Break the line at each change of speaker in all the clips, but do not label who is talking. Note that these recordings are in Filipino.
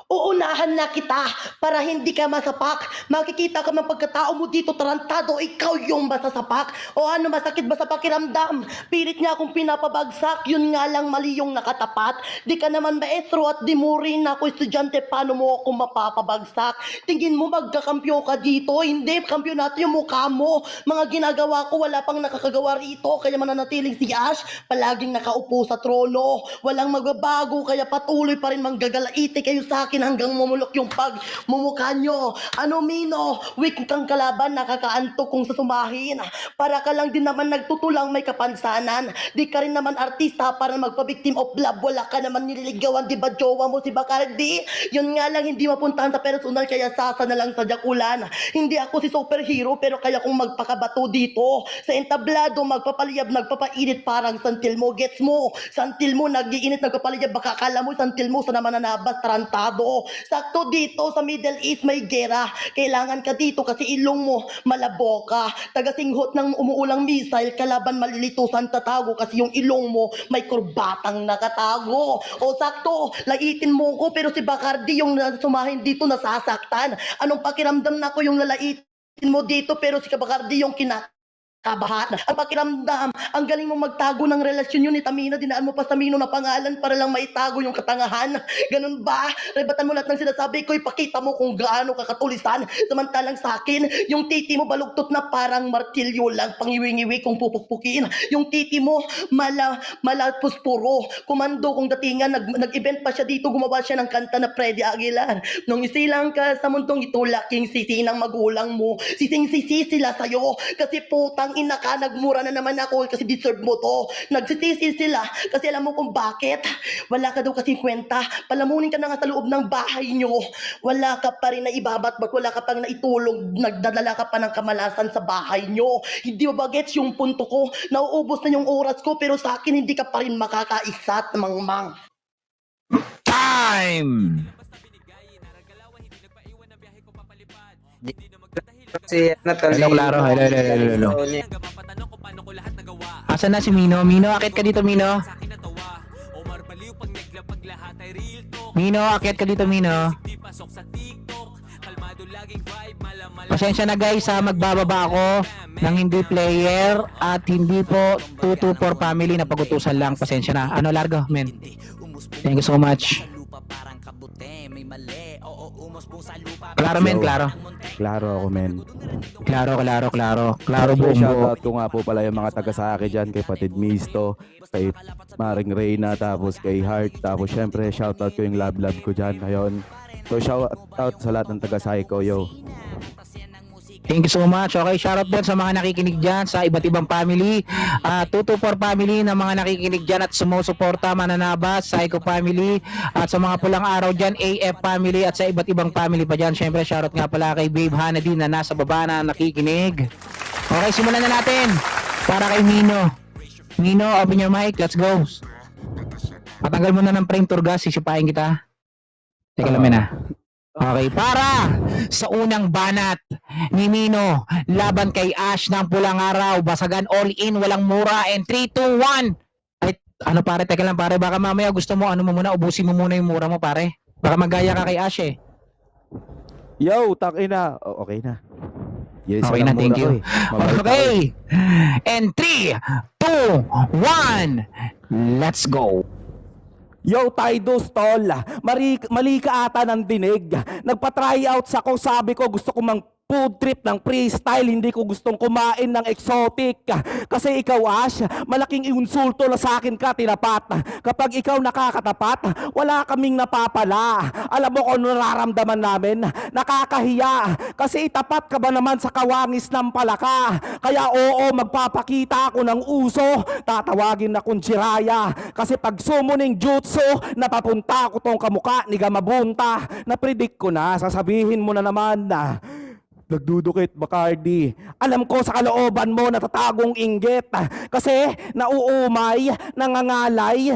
Uunahan na kita para hindi ka masapak. Makikita ka ng pagkatao mo dito, tarantado, ikaw yung masasapak. O ano, masakit ba sa pakiramdam? Pilit niya akong pinapabagsak, yun nga lang mali yung nakatapat. Di ka naman maestro at di mo rin ako estudyante, paano mo ako mapapabagsak? Tingin mo magkakampyo ka dito? Hindi, kampyonato yung mukha mo. Mga ginagawa ko, wala pang nakakagawa rito, kaya mananatiling si Ash, palaging nakaupo sa trono. Walang magbabago, kaya patuloy pa rin manggagalaite kayo sa akin hanggang mamulok yung pagmumukha nyo. Ano, Mino? Weak kang kalaban, nakakaantok kung sasumahin. Para ka lang din naman nagtutulang may kapansanan. Di ka rin naman artista para magpa-victim of love. Wala ka naman nililigawan, di ba jowa mo si Bacardi? Yun nga lang, hindi mapuntahan sa personal, kaya sasa na lang sa jakulan. Hindi ako si superhero, pero kaya kong magpakabato dito. Sa entablado, magpapaliyab, nagpapainit parang santil mo. Gets mo? Santil mo, nag-iinit, nagpapaliyab. Baka akala mo, santil mo, sana mananabas, tarantado. Sakto dito sa Middle East may gera. Kailangan ka dito kasi ilong mo malaboka. Tagasinghot ng umuulang missile, kalaban malilitusan tatago kasi yung ilong mo may kurbatang nakatago. O sakto, laitin mo ko pero si Bacardi yung sumahin dito nasasaktan. Anong pakiramdam na ko yung lalaitin mo dito pero si Bacardi yung kabahat. Ang pakiramdam, ang galing mo magtago ng relasyon yun ni Tamina, dinaan mo pa sa Mino na pangalan para lang maitago yung katangahan. Ganun ba? Rebatan mo lahat ng sinasabi ko, ipakita mo kung gaano kakatulisan. Samantalang sa akin, yung titi mo balugtot na parang martilyo lang, pangiwingiwi kung pupukpukin. Yung titi mo, malapuspuro. Kumando kung datingan, nag-event pa siya dito, gumawa siya ng kanta na Freddy Aguilar. Nung isilang ka sa mundong ito, laking sisi ng magulang mo. Sising-sisi sila sa'yo. Kasi putang ina ka, nagmura na naman ako kasi deserve mo to. Nagsisisi sila kasi alam mo kung bakit. Wala ka daw kasi kwenta. Palamunin ka na nga sa loob ng bahay nyo. Wala ka pa rin na ibabatbat, wala ka pang naitulog, nagdadala ka pa ng kamalasan sa bahay nyo. Hindi mo ba gets yung punto ko? Nauubos na yung oras ko pero sa akin hindi ka pa rin makakaisat, mangmang.
Time!
Si Natalie.
Hello, Claro. Hello. Asan na si Mino? Mino, akit ka dito, Mino. Mino, akit ka dito, Mino. Pasensya na guys, magbababa ako ng hindi player at hindi po 224 family na pagutusan lang. Pasensya na. Ano, largo, men. Thank you so much. Klaro, men, klaro.
Klaro ako, men.
Klaro
Siyempre,
buong buo.
shoutout ko nga po pala yung mga taga sa akin dyan, kay Patid Misto, kay Maring Reyna, tapos kay Heart, tapos syempre shoutout ko yung love ko dyan ngayon. So shoutout sa lahat ng taga Psycho, yo.
Thank you so much. Okay, shoutout din sa mga nakikinig dyan sa iba't ibang family. 224 family na mga nakikinig dyan at sumusuporta, Mananabas, Psycho family, at sa mga pulang araw dyan, AF family, at sa iba't ibang family pa dyan. Siyempre, shoutout nga pala kay Babe Hanadi na nasa baba na nakikinig. Okay, simulan na natin. Para kay Mino. Mino, open your mic. Let's go. Patanggal mo na ng frame tour gas. Sisipain kita. Teka lang, men. Okay, para sa unang banat ni Mino laban kay Ash ng pulang araw, basagan all in, walang mura, and 3, 2, 1. Ay, ano pare, teka lang pare, baka mamaya gusto mo, ano mo muna, ubusin mo muna yung mura mo pare. Baka magaya ka kay Ash eh.
Yo, takina. Okay na. Yes,
Okay na, thank you. Okay, and 3, 2, 1, let's go.
Yo, Tidos, tol. Mali ka ata ng dinig. Nagpa-try out sa ko, sabi ko gusto ko mang food trip ng freestyle, hindi ko gustong kumain ng exotic. Kasi ikaw, Ash, malaking insulto na sa akin ka tinapat. Kapag ikaw nakakatapat, wala kaming napapala. Alam mo kung nararamdaman namin? Nakakahiya. Kasi itapat ka ba naman sa kawangis ng palaka? Kaya oo, magpapakita ako ng uso. Tatawagin akong Jiraya. Kasi pag summoning jutsu, napapunta ko tong kamuka ni Gamabunta. Na-predict ko na, sasabihin mo na naman na nagdudukit, Bacardi. Alam ko sa kalooban mo natatagong inggit. Kasi nauumay, nangangalay,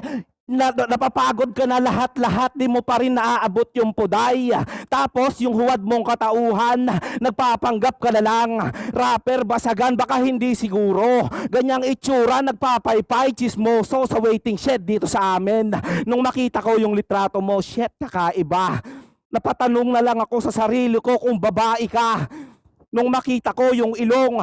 napapagod ka na lahat-lahat, di mo pa rin naaabot yung puday. Tapos yung huwad mong katauhan, nagpapanggap ka na lang. Rapper, basagan, baka hindi siguro. Ganyang itsura, nagpapaypay, chismoso sa waiting shed dito sa amin. Nung makita ko yung litrato mo, shit, kakaiba. Napatanong na lang ako sa sarili ko kung babae ka. Nung makita ko yung ilong,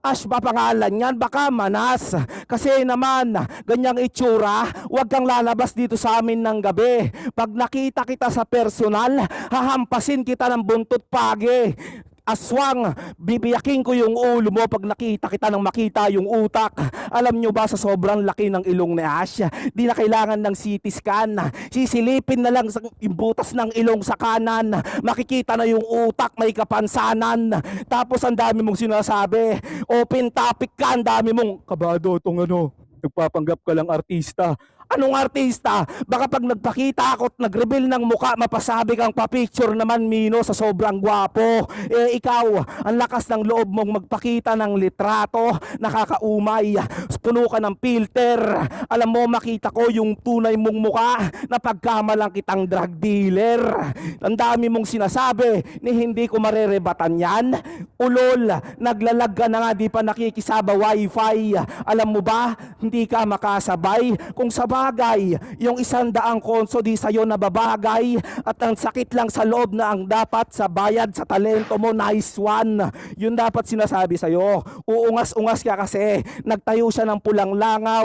Ash ba pangalan yan? Baka Manas. Kasi naman, ganyang itsura, huwag kang lalabas dito sa amin ng gabi. Pag nakita kita sa personal, hahampasin kita ng buntot pagi. Aswang, bibiyakin ko yung ulo mo pag nakita kita nang makita yung utak. Alam nyo ba sa sobrang laki ng ilong ni Ash, di na kailangan ng CT scan. Sisilipin na lang yung butas ng ilong sa kanan. Makikita na yung utak, may kapansanan. Tapos ang dami mong sinasabi. Open topic ka, ang dami mong kabado tong nagpapanggap ka lang artista. Anong artista? Baka pag nagpakita ako at nag-reveal ng muka, mapasabi kang pa-picture naman, Mino, sa sobrang gwapo. Eh ikaw, ang lakas ng loob mong magpakita ng litrato, nakakaumay, puno ka ng filter. Alam mo, makita ko yung tunay mong muka na pagkamalang kitang drug dealer. Ang dami mong sinasabi, ni hindi ko marerebatan yan. Ulol, naglalag ka na nga, di pa nakikisaba wifi. Alam mo ba, hindi ka makasabay. Kung sabay, yung 100 konso di sa'yo nababagay at ang sakit lang sa loob na ang dapat sa bayad sa talento mo, nice one. Yun dapat sinasabi sa'yo. Uungas-ungas ka kasi nagtayo siya ng pulang langaw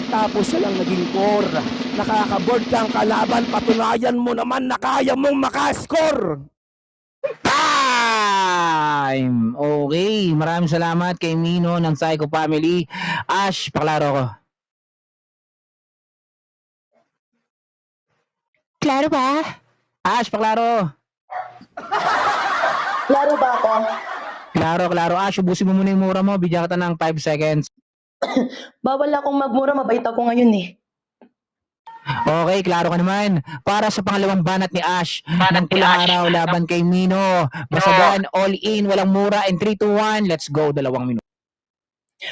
tapos siya lang naging core. Nakakaboard kang kalaban, patunayan mo naman na kaya mong makascore.
Time! Okay, maraming salamat kay Mino ng Psycho Family. Ash, paklaro ko. Klaro ba? Ash, paklaro.
Klaro ba ako?
Klaro. Ash, ubusin mo muna yung mura mo. Bigyan kita ng 5 seconds.
Bawal akong magmura, mabait ako ngayon eh.
Okay, klaro ka naman. Para sa pangalawang banat ni Ash ng pulang araw laban kay Mino. Basagan, all in, walang mura. And 3, 2, 1, let's go. 2 minuto.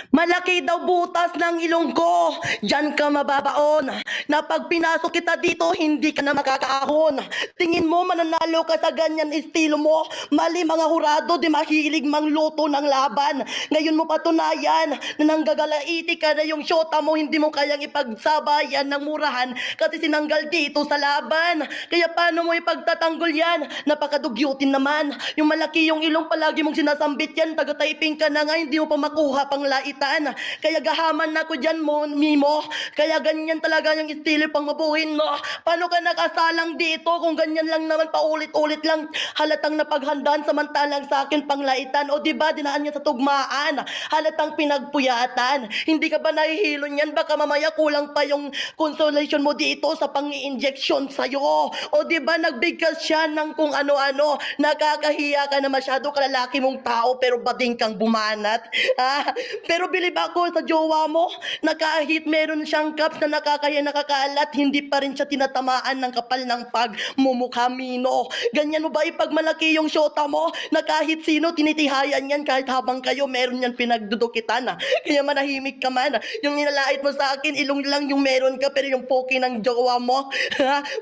Malaki daw butas ng ilong ko. Diyan ka mababaon. Na pag pinasok kita dito, hindi ka na makakaahon. Tingin mo mananalo ka sa ganyan estilo mo. Mali mga hurado, di mahilig mangluto ng laban. Ngayon mo patunayan na nanggagalaiti ka na yung syota mo, hindi mo kayang ipagsabayan ng murahan kasi sinanggal dito sa laban. Kaya paano mo ipagtatanggol yan? Napakadugyutin naman. Yung malaki yung ilong, palagi mong sinasambit yan. Taga-typing ka na nga, hindi mo pa makuha pang laitan. Kaya gahaman na ko dyan mo, Mimo. Kaya ganyan talaga yung estilo pang mabuhin mo. Paano ka nakasalang dito kung ganyan lang naman paulit-ulit lang halatang napaghandaan samantalang sa akin pang laitan? O diba dinaan niya sa tugmaan? Halatang pinagpuyatan. Hindi ka ba nahihilo niyan? Baka mamaya kulang pa yung consolation mo dito sa pang-i-injection sa'yo. O diba nagbigkas siya ng kung ano-ano. Nakakahiya ka na masyado kalalaki mong tao pero bading kang bumanat. Ha? Pero bilib ako sa jowa mo na kahit meron siyang cups na nakakaya nakakalat, hindi pa rin siya tinatamaan ng kapal ng pagmumukha, Mino. Ganyan mo ba ipagmalaki yung syota mo na kahit sino tinitihayan yan kahit habang kayo meron yan pinagdudukitan. Kaya manahimik ka man. Yung nilalait mo sa akin, ilong lang yung meron ka pero yung poki ng jowa mo,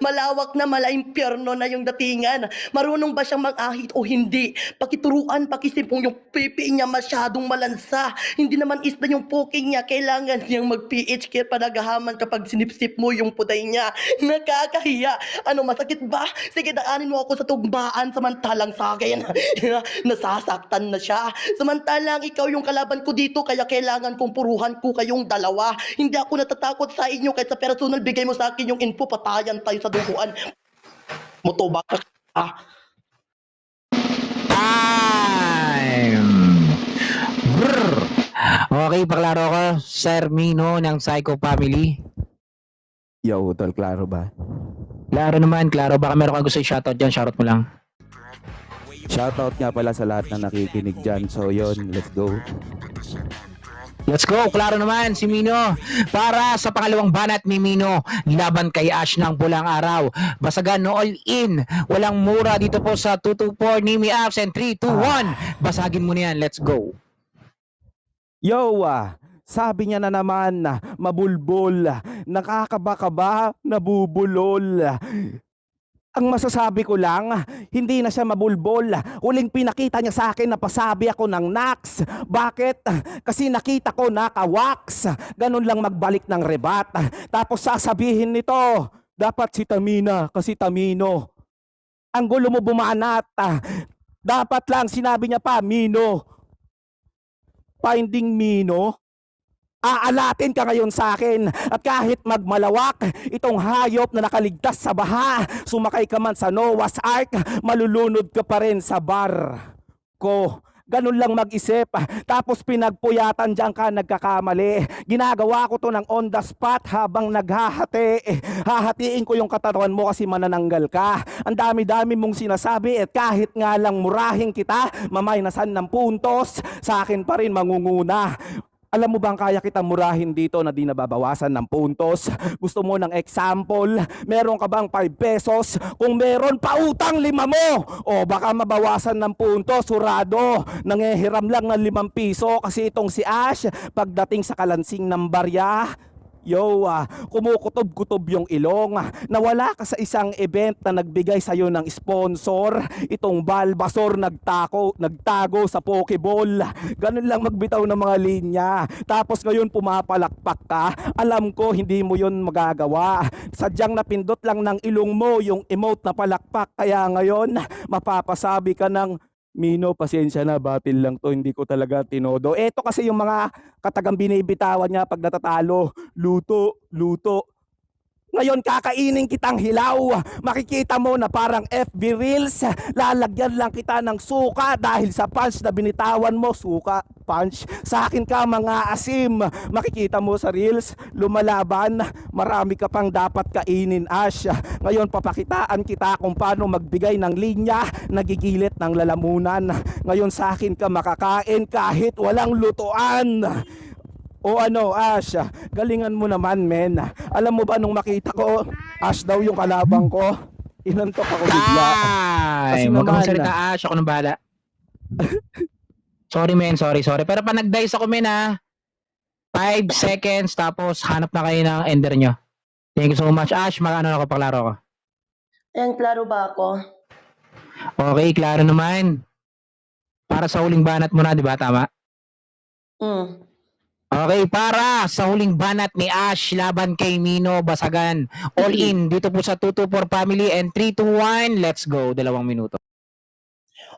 malawak na malaimpyerno na yung datingan. Marunong ba siyang mag-ahit o hindi? Pakituruan, pakisipong yung pipi niya masyadong malansa. Hindi naman isda yung poking niya. Kailangan niyang mag-PH kaya panagahaman kapag sinipsip mo yung puday niya. Nakakahiya. Ano, masakit ba? Sige, daanin mo ako sa tugmaan samantalang sa akin. Nasasaktan na siya. Samantalang ikaw yung kalaban ko dito kaya kailangan kong puruhan ko kayong dalawa. Hindi ako natatakot sa inyo kahit sa personal bigay mo sa akin yung info, patayan tayo sa duguan. Mutubak ka.
Time! Brr. Okay, paklaro ko, Sir Mino ng Psycho Family.
Yo, tol, klaro ba?
Klaro naman, klaro. Baka meron kang gusto i-shoutout dyan, shoutout mo lang.
Shoutout nga pala sa lahat na nakikinig dyan. So yun, let's go.
Let's go, klaro naman si Mino. Para sa pangalawang banat ni Mino, laban kay Ash ng pulang araw. Basagan, no, all in. Walang mura dito po sa 224 Nimi Apps and 3, 2, 1. Basagin mo na yan, let's go.
Yo, sabi niya na naman, mabulbol, nakakaba-kaba, nabubulol. Ang masasabi ko lang, hindi na siya mabulbol. Huling pinakita niya sa akin na pasabi ako ng Nax. Bakit? Kasi nakita ko naka-wax. Ganun lang magbalik ng rebat. Tapos sasabihin nito, dapat si Tamina kasi Tamino. Ang gulo mo bumanat. Dapat lang sinabi niya pa, Mino. Finding Mino. Aalatin ka ngayon sa akin at kahit magmalawak itong hayop na nakaligtas sa baha, sumakay ka man sa Noah's Ark, malulunod ka pa rin sa bar ko. Ganun lang mag-isip. Tapos pinagpuyatan dyan ka nagkakamali. Ginagawa ko to ng on the spot habang naghahati. Hahatiin ko yung katawan mo kasi manananggal ka. Ang dami-dami mong sinasabi at kahit nga lang murahin kita, mamaynasan ng puntos, sa akin pa rin mangunguna. Alam mo bang kaya kitang murahin dito na di nababawasan ng puntos? Gusto mo ng example? Meron ka bang 5 pesos? Kung meron, pautang 5 mo! O baka mabawasan ng puntos, surado. Nangehiram lang ng 5 piso kasi itong si Ash, pagdating sa kalansing ng barya, kumukutob-kutob yung ilong. Nawala ka sa isang event na nagbigay sa'yo ng sponsor. Itong Balbasor nagtago sa Pokeball. Ganun lang magbitaw ng mga linya. Tapos ngayon pumapalakpak ka. Alam ko hindi mo yun magagawa. Sadyang napindot lang ng ilong mo yung emote na palakpak. Kaya ngayon mapapasabi ka ng, Mino, pasensya na, batil lang to, hindi ko talaga tinodo. Eto kasi yung mga katagang binibitawan niya pag natatalo. Luto, luto. Ngayon kakainin kitang hilaw. Makikita mo na parang FB Reels. Lalagyan lang kita ng suka dahil sa punch na binitawan mo. Suka, punch. Sa akin ka mga asim. Makikita mo sa Reels, lumalaban. Marami ka pang dapat kainin, Ash. Ngayon papakitaan kita kung paano magbigay ng linya na gigilit ng lalamunan. Ngayon sa akin ka makakain kahit walang lutuan. O ano, Ash, galingan mo naman, men. Alam mo ba nung makita ko, Ash daw yung kalabang ko, inantok ako bigla. Kasi
Huwag kang
naman,
salita, Ash. Ako nang bahala. Sorry, men. Sorry. Pero pa nag-dice ako, men, ha. 5 seconds, tapos hanap na kayo ng ender nyo. Thank you so much, Ash. Mag-ano ako, paklaro ko.
Ayan, klaro ba ako?
Okay, klaro naman. Para sa huling banat mo na, di ba? Tama?
Mm.
Okay, para sa huling banat ni Ash laban kay Mino Basagan. All in dito po sa 224 Family and 321. Let's go. 2 minuto.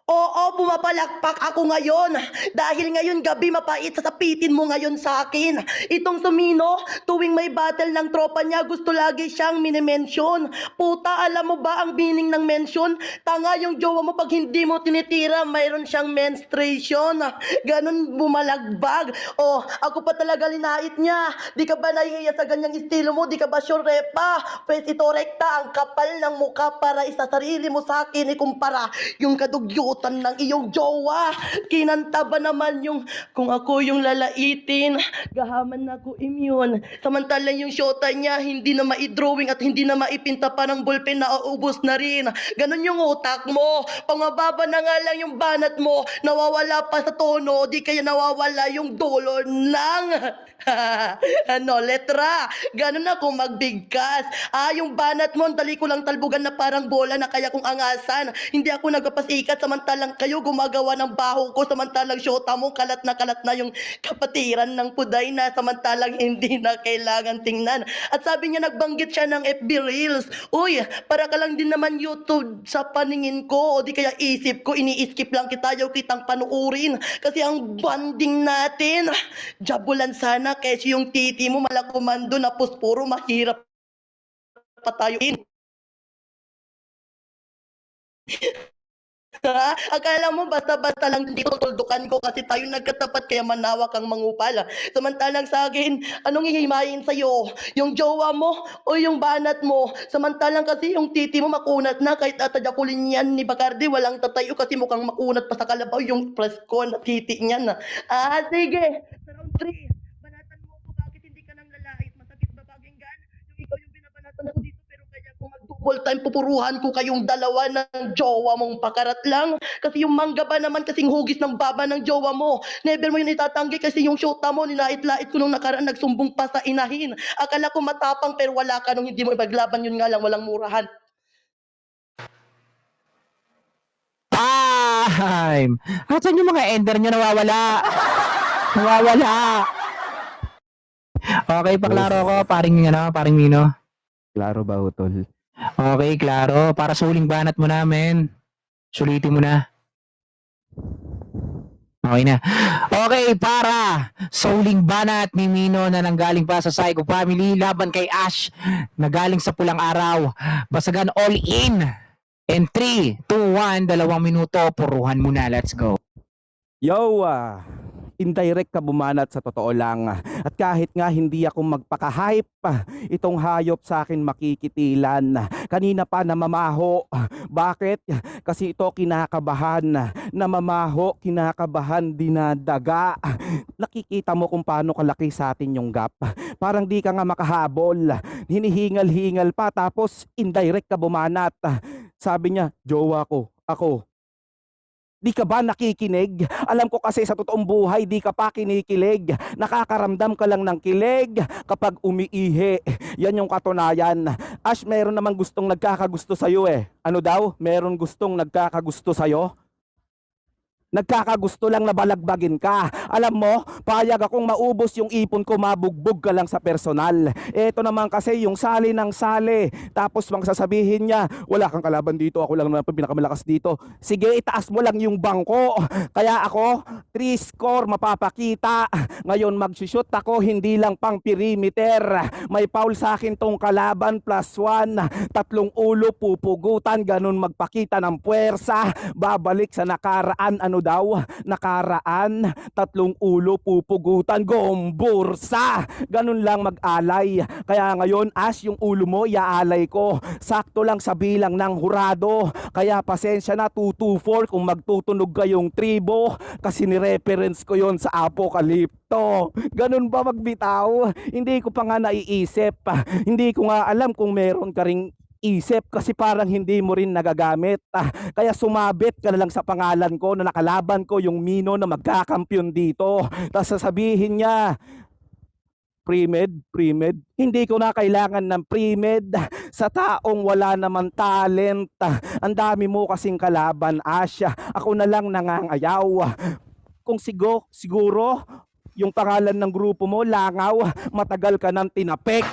Oo, pumapalakpak ako ngayon. Dahil ngayon gabi mapait, sasapitin mo ngayon sa akin. Itong Sumino, tuwing may battle ng tropa niya, gusto lagi siyang minimension. Puta, alam mo ba ang meaning ng mention? Tanga yung jowa mo pag hindi mo tinitira, mayroon siyang menstruation. Ganon bumalagbag. Oh, ako pa talaga linait niya. Di ka ba nahihiya sa ganyang estilo mo? Di ka ba sure pa? Pwes ito rekta, ang kapal ng mukha para isa sarili mo sa akin ikumpara yung kadugyutan ng iyong jowa. Kinanta ba naman yung kung ako yung lalaitin, gahaman na ako immune. Samantalang yung shota niya hindi na maidrawing at hindi na maipinta pa ng ballpen na ubos na rin. Ganon yung utak mo. Pangababa na nga lang yung banat mo, nawawala pa sa tono, di kaya nawawala yung dulo ng letra. Ganon ako magbigkas. Yung banat mo, dali ko lang talbugan na parang bola na kaya kong angasan. Hindi ako nagpapasikat samantalang kayo gumagawa ng baho ko, samantalang syota mo kalat na yung kapatiran ng puday na samantalang hindi na kailangan tingnan. At sabi niya nagbanggit siya ng FB Reels. Uy, para ka lang din naman YouTube sa paningin ko o di kaya isip ko, ini-skip lang kita, ayaw kitang panuurin kasi ang bonding natin, jabulan sana kasi yung titi mo malakumando na puspuro, mahirap pa tayo Akala mo basta-basta lang dito tuldukan ko kasi tayo nagkatapat kaya manawak ang mangupal. Samantalang sa akin, anong ihimayin sa'yo? Yung jowa mo o yung banat mo? Samantalang kasi yung titi mo makunat na kahit atadyakulin yan ni Bacardi, walang tatayo kasi mukhang makunat pa sa kalabaw yung presko na titi niyan. Sige. Sa round 3, banatan mo ako bakit hindi ka nang lalait? Masakit ba pakinggan? Yung ikaw yung binabanatan ako dito pero kaya kung mag-double time pupuruhan ko kayong dalawa ng jowa mong pakarat lang. Kasi yung mangga ba naman kasing hugis ng baba ng jowa mo. Never mo yun itatanggi kasi yung shota mo ninait-lait ko nung nakaraan nagsumbong pa sa inahin. Akala ko matapang pero wala ka nung hindi mo ipaglaban, yun nga lang walang murahan.
Time! Asan yung mga ender nyo nawawala? Nawawala! Okay, paklaro ko. Paring Mino.
Klaro ba, utol?
Okay, klaro. Para suling banat mo namin. Sulitin mo na. Okay na. Okay, para suling banat ni Mino na nanggaling pa sa Psycho Family laban kay Ash na galing sa Pulang Araw. Basagan all in. And 3, 2, 1, 2 minuto. Puruhan mo na. Let's go.
Yo, indirect ka bumanat sa totoo lang. At kahit nga hindi ako magpaka-hype, itong hayop sa akin makikitilan. Kanina pa namamaho. Bakit? Kasi ito kinakabahan. Namamaho, kinakabahan, dinadaga. Nakikita mo kung paano kalaki sa atin yung gap. Parang di ka nga makahabol. Hinihingal-hingal pa tapos indirect ka bumanat. Sabi niya, jowa ko, ako. Di ka ba nakikinig? Alam ko kasi sa totoong buhay, di ka pa kinikilig. Nakakaramdam ka lang ng kilig kapag umiihi. Yan yung katunayan. Ash, meron namang gustong nagkakagusto sa'yo eh. Ano daw? Meron gustong nagkakagusto sa'yo? Nagkakagusto lang na balagbagin ka. Alam mo, payag akong maubos yung ipon ko, mabugbog ka lang sa personal. Eto naman kasi yung sali ng sali. Tapos magsasabihin niya, wala kang kalaban dito, ako lang naman pinakamalakas dito. Sige, itaas mo lang yung bangko. Kaya ako, 3 score mapapakita. Ngayon magsushoot ako, hindi lang pang perimeter. May foul sa akin tong kalaban +1. 3 ulo pupugutan, ganun magpakita ng puwersa. Babalik sa nakaraan, ano daw, nakaraan, 3 ulo pupugutan, gombursa. Ganun lang mag-alay. Kaya ngayon, Ash, yung ulo mo, iaalay ko. Sakto lang sa bilang ng hurado. Kaya pasensya na, 224 kung magtutunog kayong tribo. Kasi ni-reference ko yon sa Apokalipto. Ganun ba magbitaw? Hindi ko pa nga naiisip. Hindi ko nga alam kung meron ka ring isip kasi parang hindi mo rin nagagamit. Kaya sumabit ka na lang sa pangalan ko na nakalaban ko yung Mino na magkakampyon dito. Tapos sasabihin niya, pre-med. Hindi ko na kailangan ng pre-med sa taong wala naman talent. Ang dami mo kasing kalaban, Asya. Ako na lang nangangayaw. Kung siguro, yung pangalan ng grupo mo, Langaw, matagal ka nang tinapek.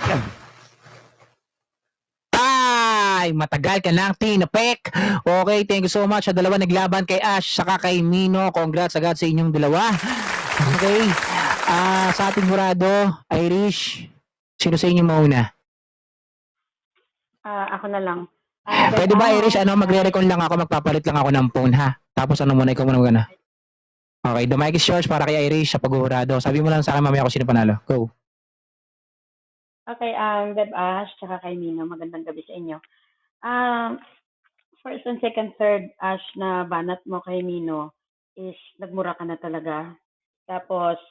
Ay, matagal ka lang tinapek. Okay, thank you so much sa dalawa naglaban kay Ash saka kay Mino. Congrats agad sa inyong dalawa. Okay. Sa ating hurado, Irish, sino sa inyo mauna?
Ako na lang.
Pwede ba Irish, magre-recon lang ako, magpapalit lang ako ng phone ha. Tapos muna, ikaw muna magana. Okay, the mic is yours para kay Irish sa paghuhurado. Sabi mo lang sa akin mamaya kung sino panalo. Go.
Okay, Beb Ash, tsaka kay Mino, magandang gabi sa inyo. First and second, third, Ash, na banat mo kay Mino is nagmura ka na talaga. Tapos,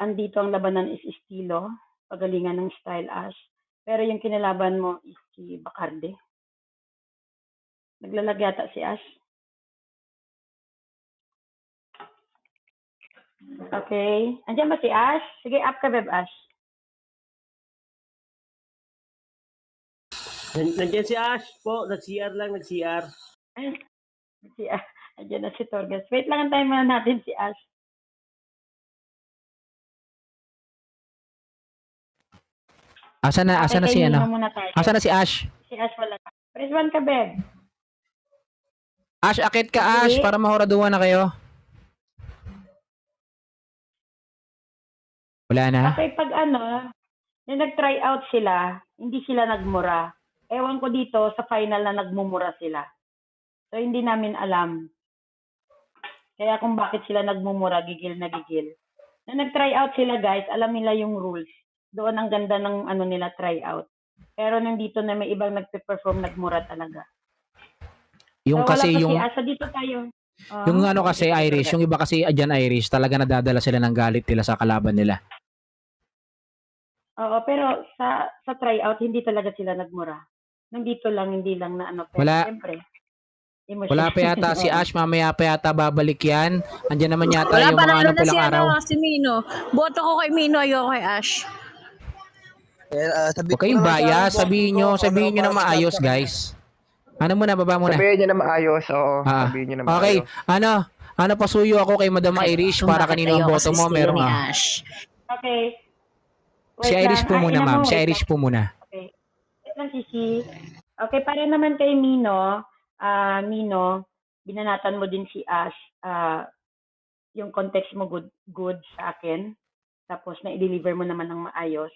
andito ang labanan is estilo, pagalingan ng style, Ash. Pero yung kinalaban mo is si Bacardi. Naglalag yata si Ash. Okay. Andiyan ba si Ash? Sige, up ka, Beb Ash.
Nandiyan si Ash po, nag-CR lang, nag-CR.
Ay, si Ash. Andiyan na si Torres. Wait lang, antayin muna natin si Ash.
Asa na
Okay,
si
kay
ano?
Mino muna tayo.
Asa na si Ash?
Si Ash wala. Press 1 ka, Beb.
Ash, akit ka Ash
Sige.
para mahuraduhan na kayo. Wala na?
Okay, pag nung nag-try out sila, hindi sila nagmura. Ewan ko dito, sa final na nagmumura sila. So, hindi namin alam. Kaya kung bakit sila nagmumura, gigil na gigil. Nung nag-try out sila, guys, alam nila yung rules. Doon ang ganda ng nila, try out. Pero nung dito na may ibang nagpe-perform, nagmura talaga.
Yung
So,
kasi
wala pa
yung
si Asa dito tayo.
yung kasi Irish, yung iba kasi dyan Irish, talaga nadadala sila ng galit nila sa kalaban nila.
Oo, pero sa tryout, hindi talaga sila nagmura. Nandito lang, hindi lang na pero
Wala.
siyempre. Emotion.
Wala pa yata si
Oo.
Ash, mamaya pa yata babalik yan. Andyan naman yata
Wala,
yung mga
panalo na si,
pulang araw.
si Mino. Boto ko kay Mino, ayoko kay Ash.
Huwag kayong bias, sabihin nyo na maayos guys. Ano muna, baba muna.
Sabihin niyo na maayos, oo.
Ah,
Sabihin niyo na
okay,
maayos.
pasuyo ako kay Madam Irish para kanino ang boto mo, meron
Ash.
Okay.
Si
Wait
Irish
lang.
po muna
ina mo,
ma'am, si
wait
Irish
lang.
po muna.
Okay. Wait lang, Sisi. Okay, para naman kay Mino, Mino, binanatan mo din si Ash, yung context mo good sa akin. Tapos na-deliver mo naman ng maayos.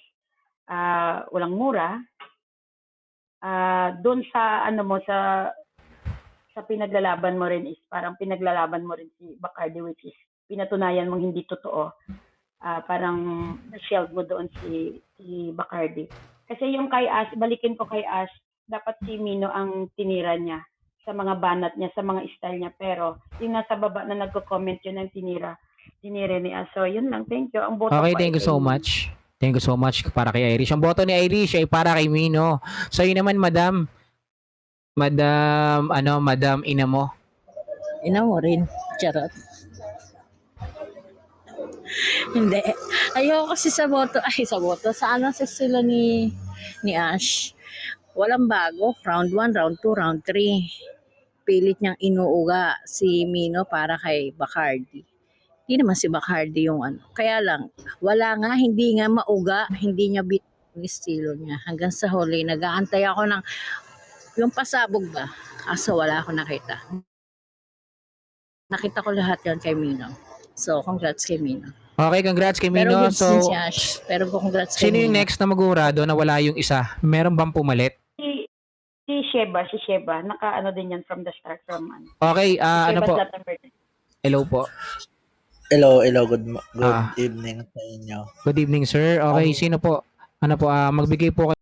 Walang mura. Doon sa ano mo sa pinaglalaban mo rin is parang pinaglalaban mo rin si Bacardi, which is pinatunayan mong hindi totoo. Parang na-shield mo doon si Bacardi. Kasi yung kay Ash, balikin ko kay Ash, dapat si Mino ang tinira niya sa mga banat niya, sa mga style niya. Pero yung nasa baba na nagko-comment yun ang tinira ni Ash. So yun lang, thank you. Ang boto
Okay,
ko ay
thank you
kay
so
Mino.
much. Thank you so much para kay Irish. Ang boto ni Irish ay para kay Mino. So yun naman, Madam. Madam ina mo.
Ina mo rin. Charot. Hindi. Ayoko kasi sa boto. Ay, sa boto. Sa ano sa sila ni Ash. Walang bago. Round 1, round 2, round 3. Pilit niyang inuuga si Mino para kay Bacardi. Hindi naman si Bacardi yung ano. Kaya lang, wala nga, hindi nga mauga, hindi niya bit yung estilo niya. Hanggang sa huli, nag-aantay ako ng yung pasabog ba? Kaso wala ako nakita. Nakita ko lahat yon kay Mino. So, congrats kay Mino.
Okay, congrats kay
Pero
Mino.
good din
So,
si Ash. Pero congrats kay
sino yung
Mino.
next na magurado na wala yung isa? Meron bang pumalit?
Si Sheba, naka-ano din yan from the start, from ano.
Okay, ano
Sheba's
po?
Latin
Hello po.
Hello, good
Ah.
evening sa inyo.
Good evening, sir. Okay, sino po? Ano po, magbigay po